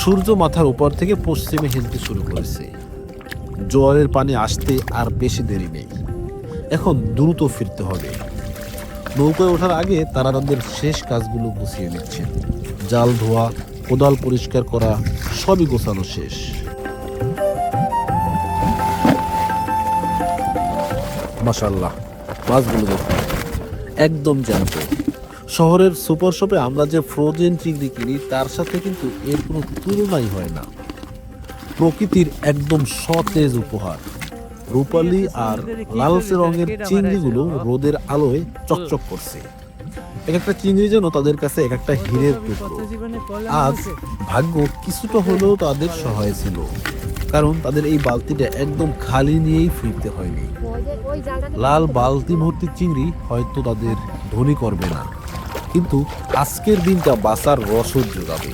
সূর্য মাথার উপর থেকে পশ্চিমে হেলতে শুরু করেছে। জোয়ারের পানি আসতে আর বেশি দেরি নেই। এখন দ্রুত ফিরতে হবে। নৌকায় ওঠার আগে তারা তাদের শেষ কাজগুলো গুছিয়ে নিচ্ছেন। জাল ধোয়া, কোদাল পরিষ্কার করা, সবই গোছানো শেষ। মাশাআল্লাহ, মাছগুলো দেখুন, একদম জ্যান্ত। শহরের সুপার শপে আমরা যে ফ্রোজেন চিংড়ি কিনি তার সাথে কিন্তু এর কোনো তুলনাই হয় না। প্রকৃতির একদম সতেজ উপহার। রূপালী আর লালচে রঙের চিংড়িগুলো রোদের আলোয় চকচক করছে। এক একটা চিংড়ি যেন তাদের কাছে এক একটা হীরের টুকরো। আজ ভাগ্য কিছুটা হলেও তাদের সহায় ছিল, কারণ তাদের এই বালতিটা একদম খালি নিয়েই ফিরতে হয়নি। লাল বালতি ভর্তি চিংড়ি হয়তো তাদের ধনী করবে না, কিন্তু আজকের দিনটা বাঁচার রসদ যোগাবে।